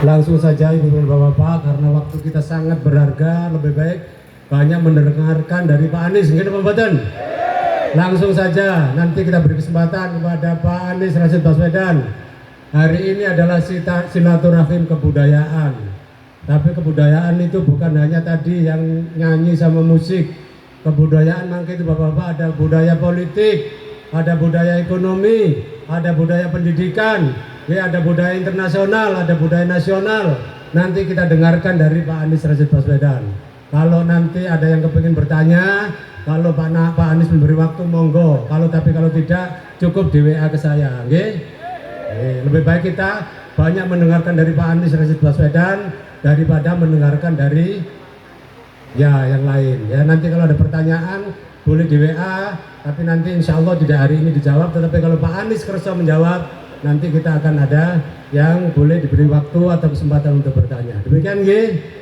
Langsung saja Ibu dan Bapak, karena waktu kita sangat berharga, lebih baik banyak mendengarkan dari Pak Anies. Mungkin pembuatan. Langsung saja, nanti kita beri kesempatan kepada Pak Anies Rashid Baswedan. Hari ini adalah silaturahim kebudayaan. Tapi kebudayaan itu bukan hanya tadi yang nyanyi sama musik. Kebudayaan mungkin itu Bapak-bapak, ada budaya politik, ada budaya ekonomi, ada budaya pendidikan, ya, ada budaya internasional, ada budaya nasional. Nanti kita dengarkan dari Pak Anies Rashid Baswedan. Kalau nanti ada yang kepingin bertanya, kalau Pak Anies memberi waktu, monggo. Kalau tidak, cukup di WA ke saya. Okay? Lebih baik kita banyak mendengarkan dari Pak Anies Rashid Baswedan daripada mendengarkan dari yang lain. Ya, nanti kalau ada pertanyaan boleh di WA, tapi nanti insya Allah tidak hari ini dijawab. Tetapi kalau Pak Anies kersa menjawab, nanti kita akan ada yang boleh diberi waktu atau kesempatan untuk bertanya. Demikian, nggih.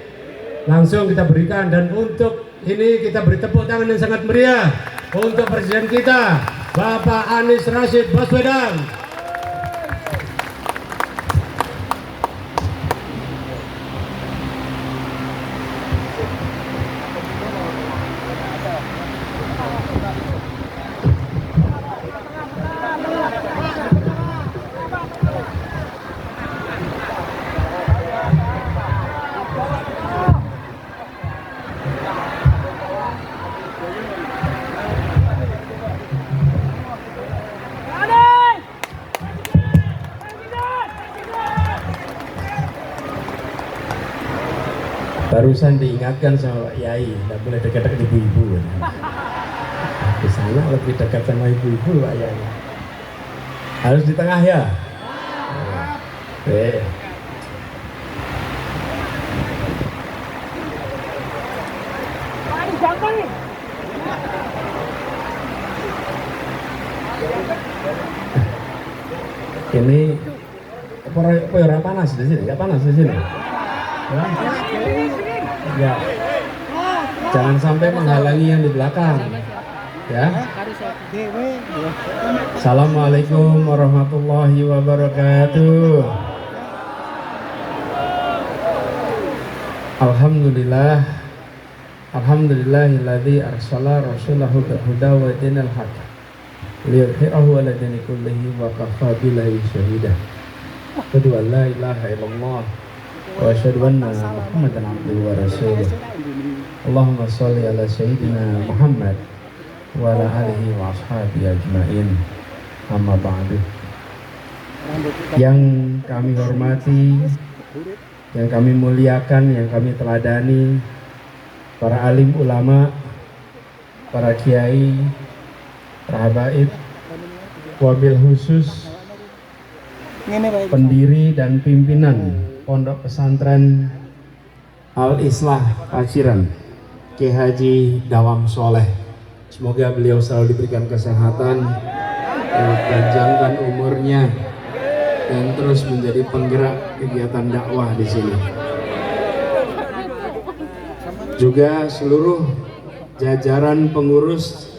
Langsung kita berikan, dan untuk ini kita beri tepuk tangan yang sangat meriah untuk Presiden kita, Bapak Anies Rashid Baswedan. Barusan diingatkan sama Pak Yai, tidak boleh dekat-dekat ibu-ibu. Di sana lebih dekat sama ibu-ibu Pak Yai. Harus di tengah ya. Oke. Ini apa panas di sini? Nggak panas di sini. Ya, jangan sampai menghalangi yang di belakang. Ya. Assalamualaikum warahmatullahi wabarakatuh. Alhamdulillahilladzi arsala rasulahu bil huda wa dinil haq liyudhhirahu 'ala dini kullihi wa kafa billahi shahida. Asyhadu an la ilaha illallah wa asyhadu anna Muhammadan abduhu wa rasuluh. Allahumma sholli ala sayyidina Muhammad wa ala alihi wa ashabihi ajmain. Amma ba'du. Yang kami hormati, yang kami muliakan, yang kami teladani, para alim ulama, para kiai, para habaib, wabil khusus pendiri dan pimpinan Pondok Pesantren Al-Islah Paciran, Ki Haji Dawam Soleh. Semoga beliau selalu diberikan kesehatan, dipanjangkan umurnya, dan terus menjadi penggerak kegiatan dakwah di sini. Juga seluruh jajaran pengurus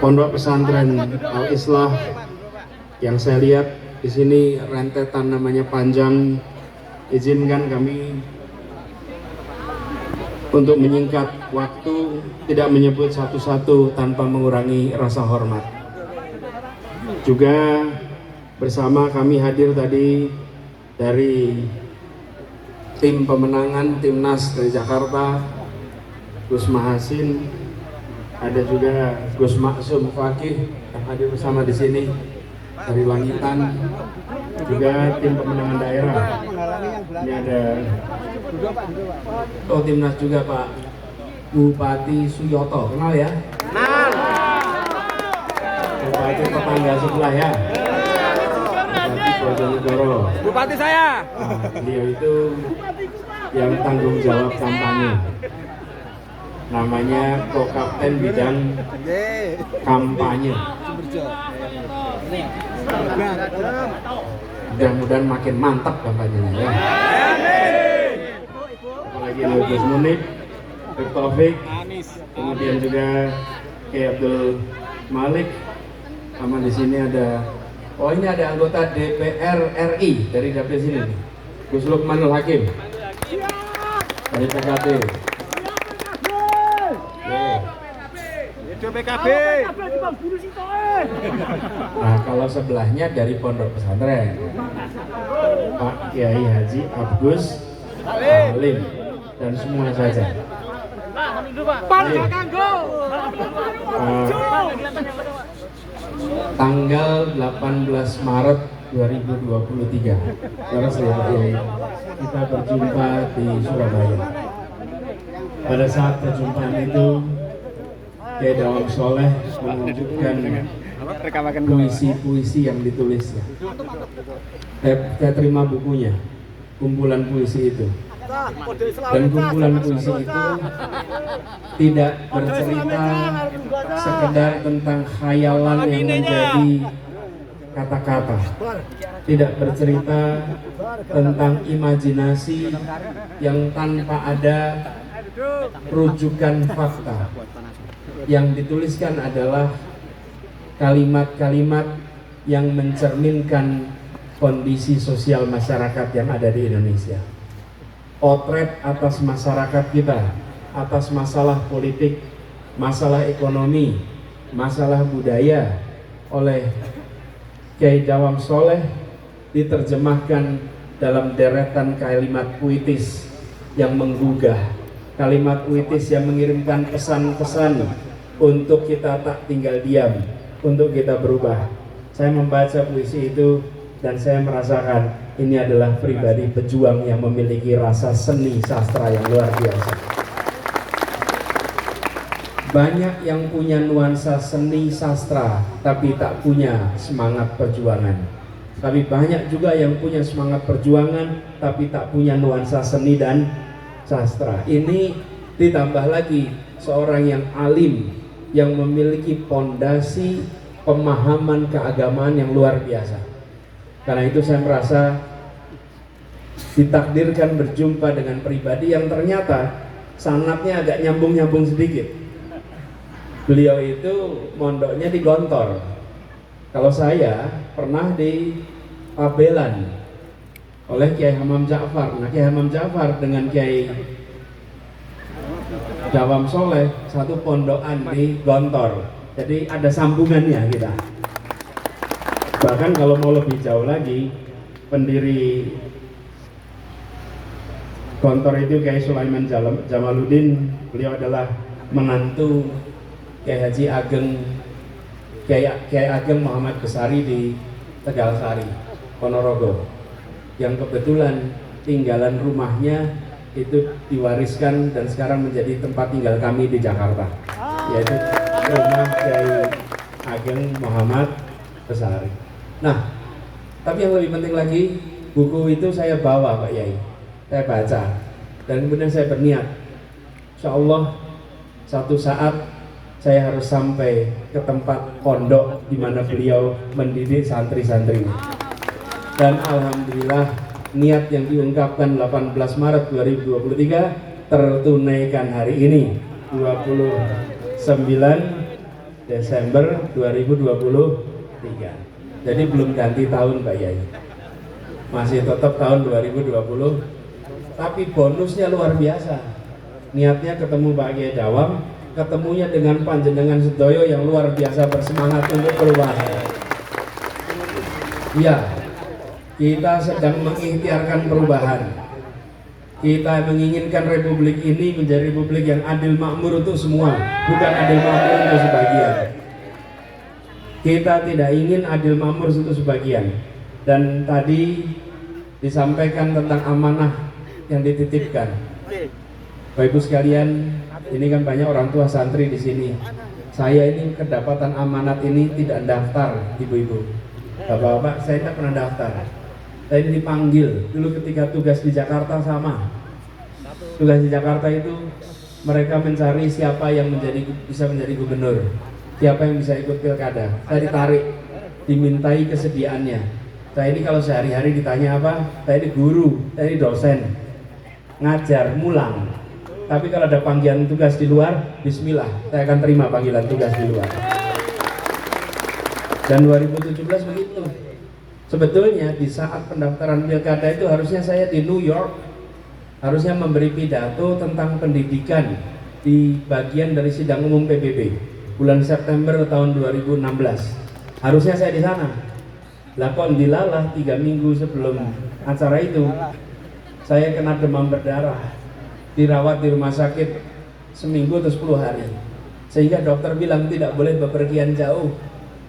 Pondok Pesantren Al-Islah yang saya lihat di sini rentetan namanya panjang. Izinkan kami untuk menyingkat waktu, tidak menyebut satu-satu tanpa mengurangi rasa hormat. Juga bersama kami hadir tadi dari tim pemenangan Timnas dari Jakarta, Gus Mahasin, ada juga Gus Maksum Fakih yang hadir bersama di sini dari Langitan, juga tim pemenangan daerah. Ini ada Timnas juga Pak Bupati Suyoto, kenal ya? Kenal. Bupati tetangga sebelah ya. Bupati saya. Beliau itu yang tanggung jawab kampanye. Namanya Kokapten Bidang Kampanye. Mudah-mudahan makin mantap kampanyenya ya. Apalagi Gus Munib, Dr. Taufik, kemudian juga Kiai Abdul Malik, sama di sini ada, oh ini ada anggota DPR RI dari dapil sini nih. Gus Lukmanul Hakim dari PKB. PKB. Nah, kalau sebelahnya dari Pondok Pesantren Pak Kiai Haji Agus Alim dan semua saja. Tanggal 18 Maret 2023 kita berjumpa di Surabaya. Pada saat perjumpaan itu Kiai Dawam Soleh menunjukkan puisi-puisi yang ditulisnya. Saya terima bukunya, kumpulan puisi itu. Dan kumpulan puisi itu tidak bercerita sekedar tentang khayalan yang menjadi kata-kata, tidak bercerita tentang imajinasi yang tanpa ada rujukan fakta. Yang dituliskan adalah kalimat-kalimat yang mencerminkan kondisi sosial masyarakat yang ada di Indonesia. Potret atas masyarakat kita, atas masalah politik, masalah ekonomi, masalah budaya oleh Kiai Dawam Soleh diterjemahkan dalam deretan kalimat puitis yang menggugah, kalimat puitis yang mengirimkan pesan-pesan untuk kita tak tinggal diam, untuk kita berubah. Saya membaca puisi itu dan saya merasakan ini adalah pribadi pejuang yang memiliki rasa seni sastra yang luar biasa. Banyak yang punya nuansa seni sastra tapi tak punya semangat perjuangan. Tapi banyak juga yang punya semangat perjuangan tapi tak punya nuansa seni dan sastra. Ini ditambah lagi seorang yang alim, yang memiliki pondasi pemahaman keagamaan yang luar biasa. Karena itu saya merasa ditakdirkan berjumpa dengan pribadi yang ternyata sanatnya agak nyambung-nyambung sedikit. Beliau itu mondoknya di Gontor. Kalau saya pernah di Pabelan oleh Kiai Hamam Ja'far. Nah, Kiai Hamam Ja'far dengan Kiai Dawam Soleh satu pondokan di Gontor. Jadi ada sambungannya kita. Bahkan kalau mau lebih jauh lagi, pendiri Gontor itu Kiai Sulaiman Jamaluddin. Beliau adalah menantu Kiai Haji Ageng Kiai Ageng Muhammad Besari di Tegalsari, Ponorogo, yang kebetulan tinggalan rumahnya itu diwariskan dan sekarang menjadi tempat tinggal kami di Jakarta, yaitu rumah Kiai Ageng Muhammad Besari. Nah, tapi yang lebih penting lagi, buku itu saya bawa Pak Yai, saya baca, dan kemudian saya berniat, insya Allah satu saat saya harus sampai ke tempat pondok di mana beliau mendidik santri-santrinya. Dan alhamdulillah niat yang diungkapkan 18 Maret 2023 tertunaikan hari ini 29 Desember 2023. Jadi belum ganti tahun Pak Yai, masih tetap tahun 2020. Tapi bonusnya luar biasa. Niatnya ketemu Pak Kiai Dawam, ketemunya dengan panjenengan sedoyo yang luar biasa bersemangat untuk perubahan. Ya, kita sedang mengikhtiarkan perubahan. Kita menginginkan republik ini menjadi republik yang adil makmur untuk semua, bukan adil makmur untuk sebagian. Kita tidak ingin adil makmur untuk sebagian. Dan tadi disampaikan tentang amanah yang dititipkan. Bapak Ibu sekalian, ini kan banyak orang tua santri di sini. Saya ini kedapatan amanat ini tidak daftar, ibu-ibu, bapak-bapak, saya tidak pernah daftar. Saya ini dipanggil dulu ketika tugas di Jakarta sama. Tugas di Jakarta itu mereka mencari siapa yang bisa menjadi gubernur, siapa yang bisa ikut pilkada. Saya ditarik, dimintai kesediaannya. Saya ini kalau sehari-hari ditanya apa, saya ini guru, saya ini dosen, ngajar, mulang. Tapi kalau ada panggilan tugas di luar, bismillah, saya akan terima panggilan tugas di luar. Dan 2017 begitu. Sebetulnya di saat pendaftaran pilkada itu harusnya saya di New York, harusnya memberi pidato tentang pendidikan di bagian dari sidang umum PBB bulan September tahun 2016. Harusnya saya di sana. Lah kok dilalah 3 minggu sebelum acara itu saya kena demam berdarah, dirawat di rumah sakit seminggu atau 10 hari, sehingga dokter bilang tidak boleh bepergian jauh.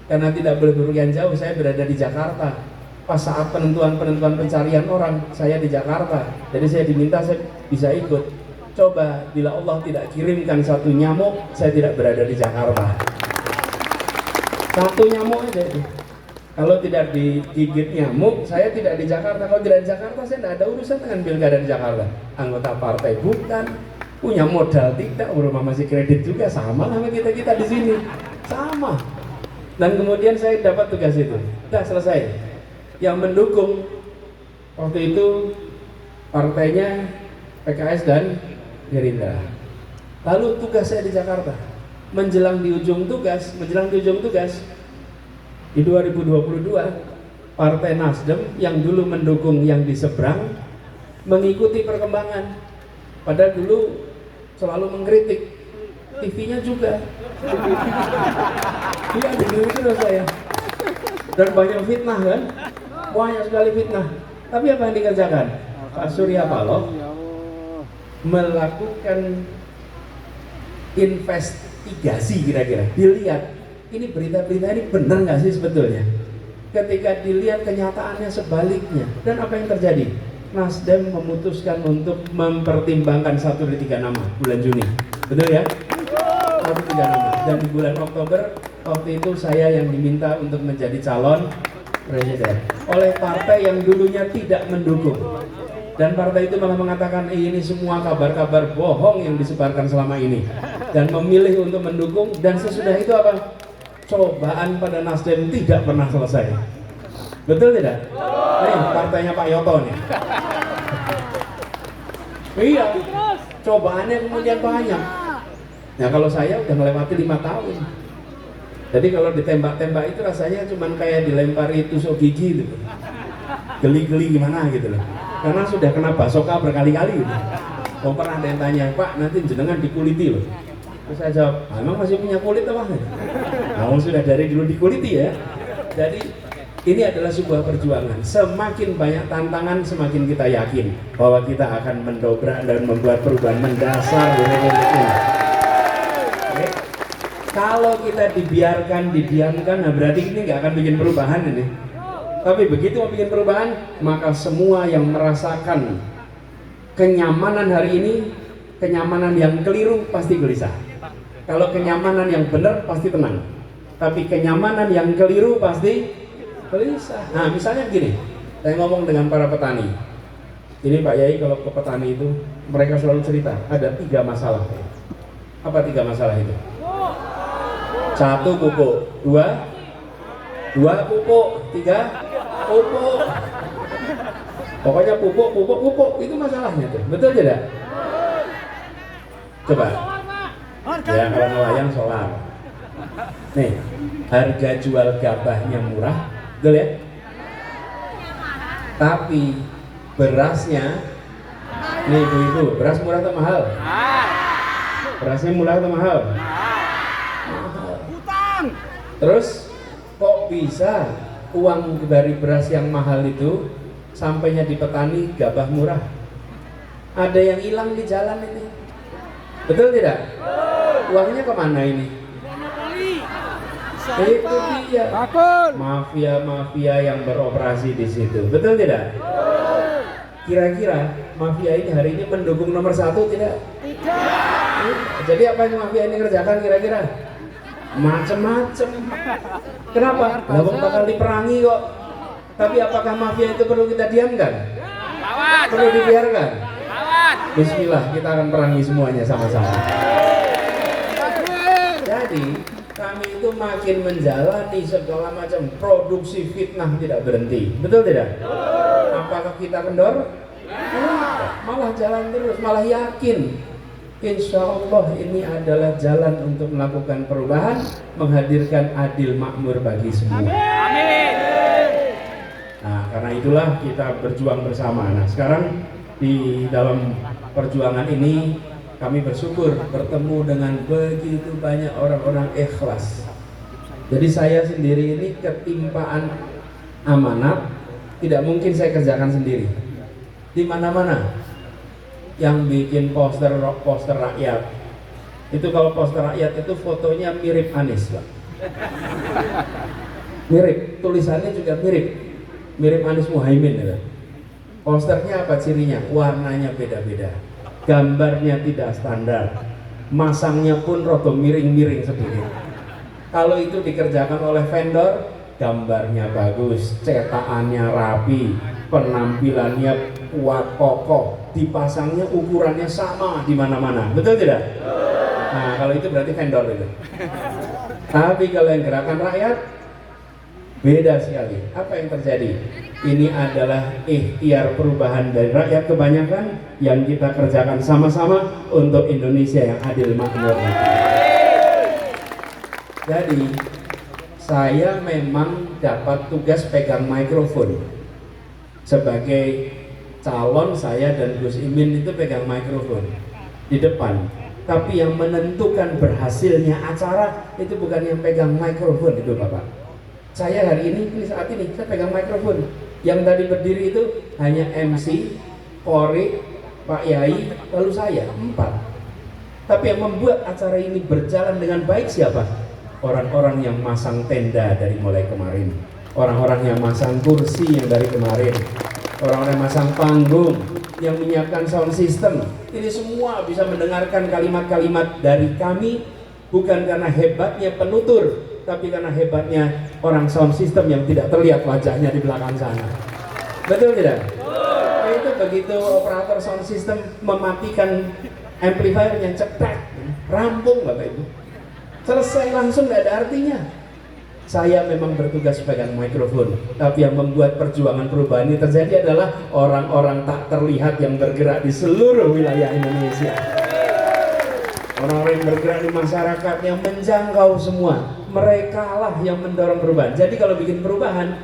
Karena tidak boleh bepergian jauh, saya berada di Jakarta. Pas saat penentuan pencarian orang, saya di Jakarta. Jadi saya diminta saya bisa ikut. Coba bila Allah tidak kirimkan satu nyamuk, saya tidak berada di Jakarta. Satu nyamuk aja itu. Kalau tidak digigit nyamuk, saya tidak di Jakarta. Kalau tidak di Jakarta, saya tidak ada urusan dengan pilkada di Jakarta. Anggota partai bukan, punya modal tidak, rumah masih kredit juga, sama sama kita di sini, sama. Dan kemudian saya dapat tugas itu, sudah selesai. Yang mendukung waktu itu partainya PKS dan Gerindra. Lalu tugas saya di Jakarta, menjelang di ujung tugas di 2022, Partai Nasdem yang dulu mendukung yang di seberang mengikuti perkembangan. Padahal dulu selalu mengkritik, TV-nya juga. Iya, dulu saya. Dan banyak fitnah kan? Banyak sekali fitnah. Tapi apa yang dikerjakan? Pak Surya Paloh melakukan investigasi kira-kira. Dilihat, ini berita-berita ini benar nggak sih sebetulnya? Ketika dilihat kenyataannya sebaliknya. Dan apa yang terjadi? Nasdem memutuskan untuk mempertimbangkan 1 dari 3 nama bulan Juni. Betul ya? 1 dari 3 nama. Dan di bulan Oktober, waktu itu saya yang diminta untuk menjadi calon presiden oleh partai yang dulunya tidak mendukung. Dan partai itu malah mengatakan ini semua kabar-kabar bohong yang disebarkan selama ini, dan memilih untuk mendukung. Dan sesudah itu apa? Cobaan pada Nasdem tidak pernah selesai. Betul tidak? Nih partainya Pak Yoto nih. Iya, cobaannya kemudian banyak. Nah kalau saya udah melewati 5 tahun. Jadi kalau ditembak-tembak itu rasanya cuman kayak dilempari tusuk gigi gitu. Geli-geli gimana gitu loh. Karena sudah kena basoka berkali-kali gitu. Oh pernah ada yang tanya, Pak nanti jenengan dikuliti loh. Terus saya jawab, emang masih punya kulit apa? Kamu sudah dari dulu dikuliti ya. Jadi ini adalah sebuah perjuangan. Semakin banyak tantangan, semakin kita yakin bahwa kita akan mendobrak dan membuat perubahan mendasar di Republik ini. Oke? Kalau kita didiamkan, nah berarti ini nggak akan bikin perubahan ini. Tapi begitu mau bikin perubahan, maka semua yang merasakan kenyamanan hari ini, kenyamanan yang keliru pasti gelisah. Kalau kenyamanan yang benar pasti tenang. Tapi kenyamanan yang keliru pasti gelisah. Nah misalnya begini, saya ngomong dengan para petani. Ini Pak Yai kalau ke petani itu, mereka selalu cerita, ada 3 masalah. Apa 3 masalah itu? 1 pupuk, 2 pupuk, 3 pupuk. Pokoknya pupuk itu masalahnya tuh. Betul tidak? Coba. Ya kalau nelayan solar. Nih, harga jual gabahnya murah, betul ya? Tapi berasnya, nih ibu-ibu, beras murah atau mahal? Berasnya murah atau mahal? Terus kok bisa uang dari beras yang mahal itu sampainya di petani gabah murah? Ada yang hilang di jalan ini, betul tidak? Uangnya kemana ini? Itu dia mafia yang beroperasi di situ, betul tidak? Kira-kira mafia ini hari ini mendukung nomor 1 tidak? Jadi apa yang mafia ini kerjakan kira-kira? Macem-macem. Kenapa? Lah bakal diperangi kok. Tapi apakah mafia itu perlu kita diamkan? Perlu dibiarkan? Bismillah, kita akan perangi semuanya sama-sama. Jadi kami itu makin menjalani segala macam produksi fitnah tidak berhenti. Betul tidak? Apakah kita kendor? Malah jalan terus, malah yakin. Insya Allah ini adalah jalan untuk melakukan perubahan, menghadirkan adil makmur bagi semua. Amin. Karena itulah kita berjuang bersama. Nah, sekarang di dalam perjuangan ini kami bersyukur bertemu dengan begitu banyak orang-orang ikhlas. Jadi saya sendiri ini ketimpaan amanat tidak mungkin saya kerjakan sendiri. Di mana-mana yang bikin poster rakyat itu, kalau poster rakyat itu fotonya mirip Anies, Pak. Mirip, tulisannya juga mirip Anies Muhaimin ya. Posternya apa cirinya? Warnanya beda-beda, gambarnya tidak standar, masangnya pun rada miring-miring sedikit. Kalau itu dikerjakan oleh vendor, gambarnya bagus, cetakannya rapi, penampilannya kuat kokoh, dipasangnya ukurannya sama di mana-mana, betul tidak? Nah, kalau itu berarti vendor itu. Tapi kalau yang gerakan rakyat beda sekali. Apa yang terjadi? Ini adalah ikhtiar perubahan dari rakyat kebanyakan yang kita kerjakan sama-sama untuk Indonesia yang adil makmur. Jadi saya memang dapat tugas pegang mikrofon. Sebagai calon, saya dan Gus Imin itu pegang mikrofon di depan. Tapi yang menentukan berhasilnya acara itu bukan yang pegang mikrofon itu, Bapak. Saya hari ini saat ini saya pegang mikrofon. Yang tadi berdiri itu hanya MC, Kori, Pak Yai, lalu saya, 4. Tapi yang membuat acara ini berjalan dengan baik siapa? Orang-orang yang masang tenda dari mulai kemarin, orang-orang yang masang kursi yang dari kemarin, orang-orang yang masang panggung, yang menyiapkan sound system. Ini semua bisa mendengarkan kalimat-kalimat dari kami, bukan karena hebatnya penutur, tapi karena hebatnya orang sound system yang tidak terlihat wajahnya di belakang sana. Betul tidak? Itu begitu operator sound system mematikan amplifier yang cepat, rampung Bapak Ibu, selesai langsung, tidak ada artinya. Saya memang bertugas pegang mikrofon, tapi yang membuat perjuangan perubahan ini terjadi adalah orang-orang tak terlihat yang bergerak di seluruh wilayah Indonesia. Orang-orang yang bergerak di masyarakat, yang menjangkau semua, mereka lah yang mendorong perubahan. Jadi kalau bikin perubahan,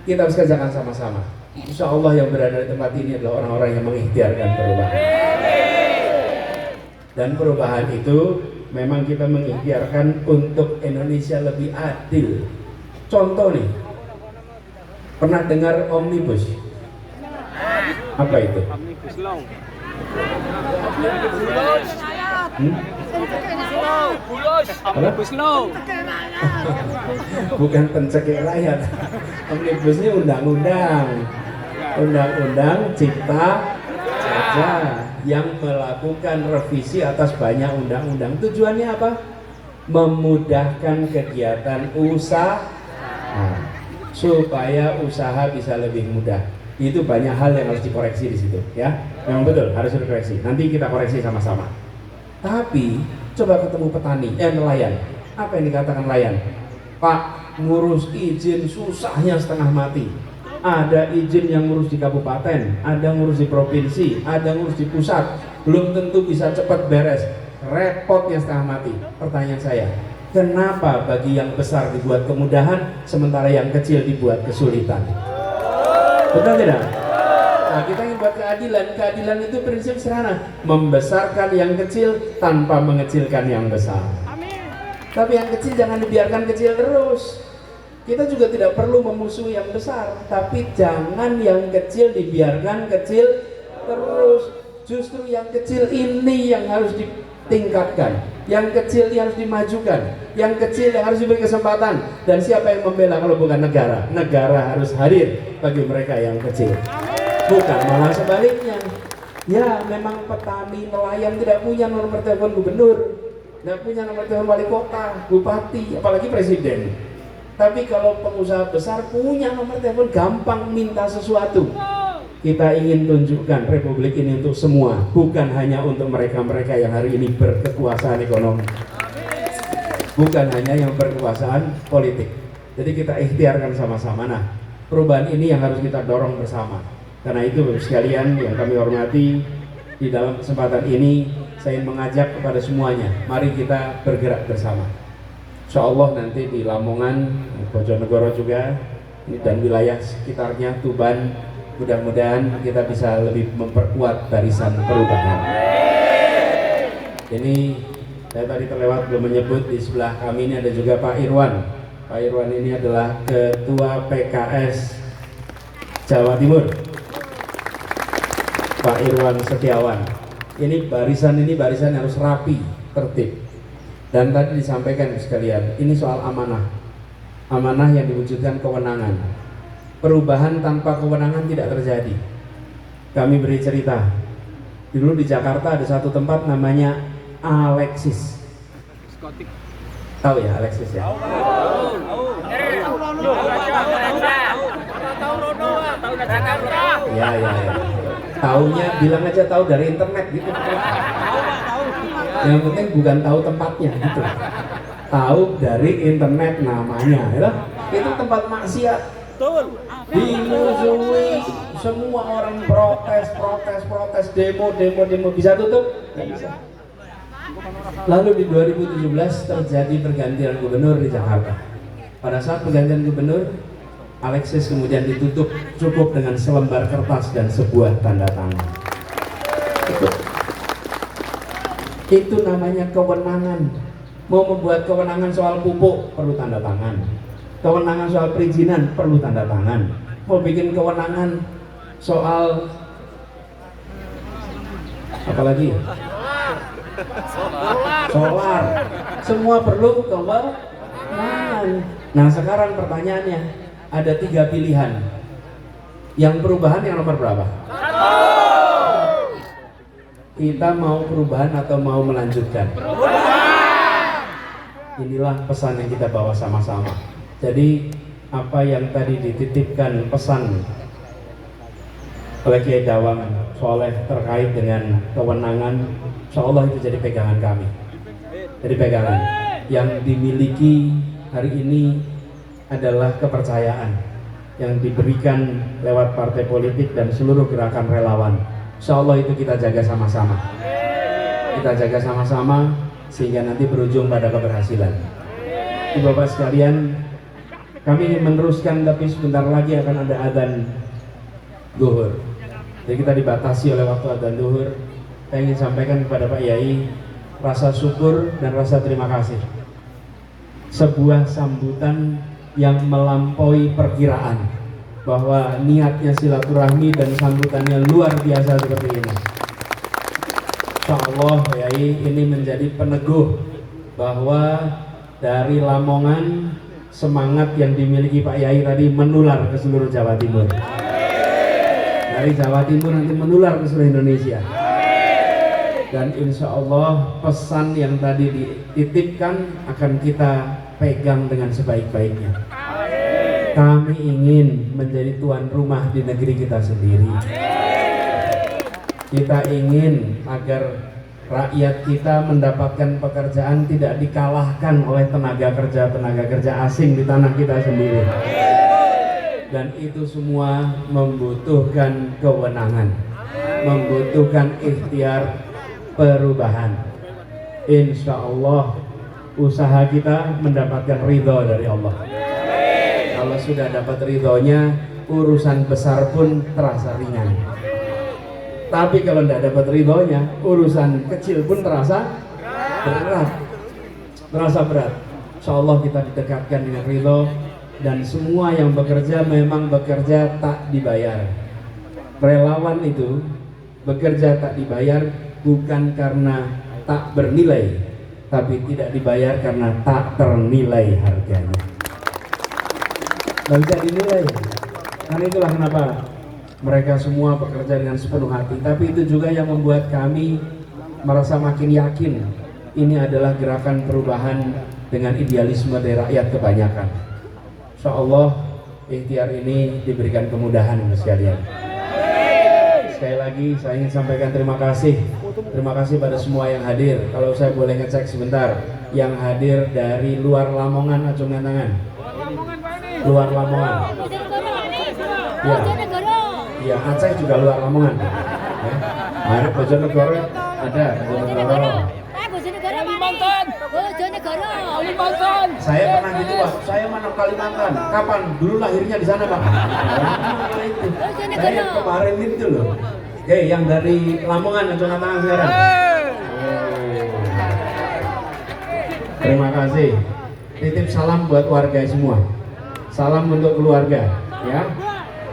kita harus kerjakan sama-sama. Insya Allah yang berada di tempat ini adalah orang-orang yang mengikhtiarkan perubahan. Dan perubahan itu memang kita mengikhtiarkan untuk Indonesia lebih adil. Contoh nih, pernah dengar Omnibus? Apa itu? Omnibus Law. Omnibus Law. Bukan pencekik rakyat. Omnibus ini undang-undang cipta kerja yang melakukan revisi atas banyak undang-undang. Tujuannya apa? Memudahkan kegiatan usaha supaya usaha bisa lebih mudah. Itu banyak hal yang harus dikoreksi di situ, ya. Memang betul harus dikoreksi. Nanti kita koreksi sama-sama. Tapi coba ketemu petani, nelayan. Apa yang dikatakan nelayan? Pak, ngurus izin susahnya setengah mati. Ada izin yang ngurus di kabupaten, ada ngurus di provinsi, ada ngurus di pusat, belum tentu bisa cepat beres, repotnya setengah mati. Pertanyaan saya, kenapa bagi yang besar dibuat kemudahan, sementara yang kecil dibuat kesulitan? Betul tidak? Nah, kita ingin buat keadilan. Keadilan itu prinsip sederhana, membesarkan yang kecil tanpa mengecilkan yang besar. Tapi yang kecil jangan dibiarkan kecil terus. Kita juga tidak perlu memusuhi yang besar, tapi jangan yang kecil dibiarkan kecil terus. Justru yang kecil ini yang harus ditingkatkan, yang kecil yang harus dimajukan, yang kecil yang harus diberi kesempatan. Dan siapa yang membela kalau bukan negara? Negara harus hadir bagi mereka yang kecil, bukan malah sebaliknya. Ya, memang petani nelayan tidak punya nomor telepon gubernur, tidak punya nomor telepon wali kota, bupati, apalagi presiden. Tapi kalau pengusaha besar punya nomor telepon, gampang minta sesuatu. Kita ingin tunjukkan republik ini untuk semua, bukan hanya untuk mereka-mereka yang hari ini berkekuasaan ekonomi, bukan hanya yang berkekuasaan politik. Jadi kita ikhtiarkan sama-sama. Nah, perubahan ini yang harus kita dorong bersama. Karena itu sekalian yang kami hormati, di dalam kesempatan ini saya ingin mengajak kepada semuanya, mari kita bergerak bersama. Insya Allah nanti di Lamongan, Bojonegoro juga, ini dan wilayah sekitarnya Tuban. Mudah-mudahan kita bisa lebih memperkuat barisan perubahan. Ini saya tadi terlewat belum menyebut, di sebelah kami ini ada juga Pak Irwan. Pak Irwan ini adalah Ketua PKS Jawa Timur. Pak Irwan Setiawan. Ini barisan harus rapi, tertib. Dan tadi disampaikan sekalian, ini soal amanah. Amanah yang diwujudkan kewenangan. Perubahan tanpa kewenangan tidak terjadi. Kami beri cerita. Dulu di Jakarta ada satu tempat namanya Alexis. Tahu ya Alexis ya? Ya. Taunya bilang aja tahu dari internet gitu. Yang penting bukan tahu tempatnya gitu. Tahu dari internet namanya, ya. Itu tempat maksiat. Dimusuhi, semua orang protes, demo bisa tutup? Nggak bisa. Lalu di 2017 terjadi pergantian gubernur di Jakarta. Pada saat pergantian gubernur, Alexis kemudian ditutup cukup dengan selembar kertas dan sebuah tanda tangan. Itu namanya kewenangan. Mau membuat kewenangan soal pupuk perlu tanda tangan. Kewenangan soal perizinan perlu tanda tangan. Mau bikin kewenangan soal apa lagi? Solar. Semua perlu kewenangan. Nah sekarang pertanyaannya, ada 3 pilihan. Yang perubahan yang nomor berapa? Kita mau perubahan atau mau melanjutkan? Inilah pesan yang kita bawa sama-sama. Jadi apa yang tadi dititipkan pesan oleh Kiai Dawang Soleh terkait dengan kewenangan, insyaallah itu jadi pegangan kami. Jadi pegangan yang dimiliki hari ini adalah kepercayaan yang diberikan lewat partai politik dan seluruh gerakan relawan. Insyaallah itu kita jaga sama-sama. Kita jaga sama-sama sehingga nanti berujung pada keberhasilan. Bapak sekalian, kami ingin meneruskan tapi sebentar lagi akan ada adzan zuhur. Jadi kita dibatasi oleh waktu adzan zuhur. Saya ingin sampaikan kepada Pak Yai rasa syukur dan rasa terima kasih. Sebuah sambutan yang melampaui perkiraan bahwa niatnya silaturahmi dan sambutannya luar biasa seperti ini. Insyaallah Pak Yai ini menjadi peneguh bahwa dari Lamongan semangat yang dimiliki Pak Yai tadi menular ke seluruh Jawa Timur. Dari Jawa Timur nanti menular ke seluruh Indonesia. Dan insya Allah pesan yang tadi dititipkan akan kita pegang dengan sebaik-baiknya. Kami ingin menjadi tuan rumah di negeri kita sendiri. Kita ingin agar rakyat kita mendapatkan pekerjaan tidak dikalahkan oleh tenaga kerja asing di tanah kita sendiri. Dan itu semua membutuhkan kewenangan, membutuhkan ikhtiar perubahan. Insya Allah usaha kita mendapatkan ridho dari Allah. Kalau sudah dapat ridhonya, urusan besar pun terasa ringan. Tapi kalau tidak dapat ridhonya, urusan kecil pun terasa berat. Terasa berat. Insya Allah kita didekatkan dengan ridho. Dan semua yang bekerja memang bekerja tak dibayar. Relawan itu bekerja tak dibayar bukan karena tak bernilai, tapi tidak dibayar karena tak ternilai harganya. Tidak bisa dinilai. Karena itulah kenapa mereka semua bekerja dengan sepenuh hati. Tapi itu juga yang membuat kami merasa makin yakin ini adalah gerakan perubahan dengan idealisme dari rakyat kebanyakan. Insya Allah ikhtiar ini diberikan kemudahan sekalian. Sekali lagi saya ingin sampaikan terima kasih. Terima kasih pada semua yang hadir. Kalau saya boleh ngecek sebentar, yang hadir dari luar Lamongan, acungkan tangan. Luar Lamongan. Ya. Ya, Aceh juga luar Lamongan. Ya. Bojonegoro ada, Bojonegoro. Oh, Jonegoro. Kalimantan. Saya pernah gitu Pak, saya mana Kalimantan. Kapan? Dulu lahirnya di sana Pak. Nah, itu. Saya kemarin itu loh. Oke, yang dari Lamongan angkat tangan sekarang. Terima kasih. Titip salam buat warga semua. Salam untuk keluarga, ya.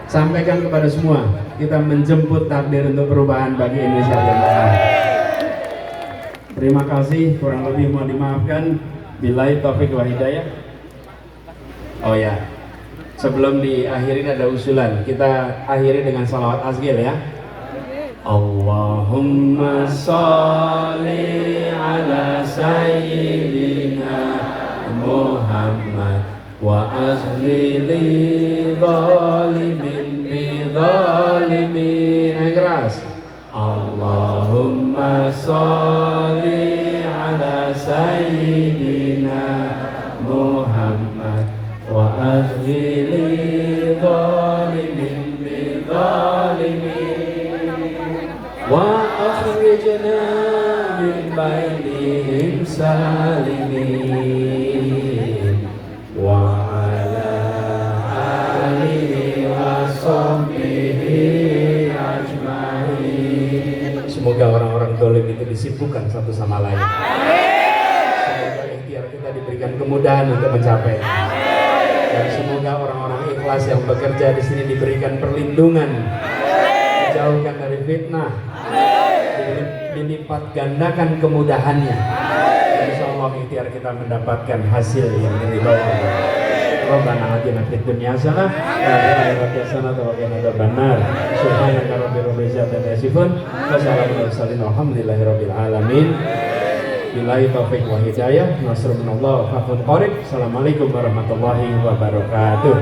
Sampaikan kepada semua, kita menjemput takdir untuk perubahan bagi Indonesia yang baik. Terima kasih, kurang lebih mohon dimaafkan. Billahi taufiq wal hidayah. Oh ya, sebelum diakhiri ada usulan. Kita akhiri dengan salawat asgil ya. Allahumma sholli ala sayyidina Muhammad wa azlili zalimin bi zalimin. Keras. Allahumma sholli ala sayyidina Muhammad wa azlili zalimin bi zalimin wa akhrijna min bainihim salimin wa ala alihi wa sahbihi ajma'in. Semoga orang-orang dolim itu disibukkan satu sama lain. Semoga ikhtiar kita diberikan kemudahan untuk mencapai. Dan semoga orang-orang ikhlas yang bekerja di sini diberikan perlindungan, dijauhkan dari fitnah, dilipat gandakan kemudahannya. Insya Allah ikhtiar kita mendapatkan hasil yang dibawa. Rabbana atina fid dunya hasanah wa fil akhirati hasanah wa qina adzabannar. Subhanaka rabbil izzati amma yasifun wa salamun alal mursalin walhamdulillahi rabbil alamin. Billahi taufiq wa hidayah. Nasrun minallah wa fathun qarib. Assalamualaikum warahmatullahi wabarakatuh.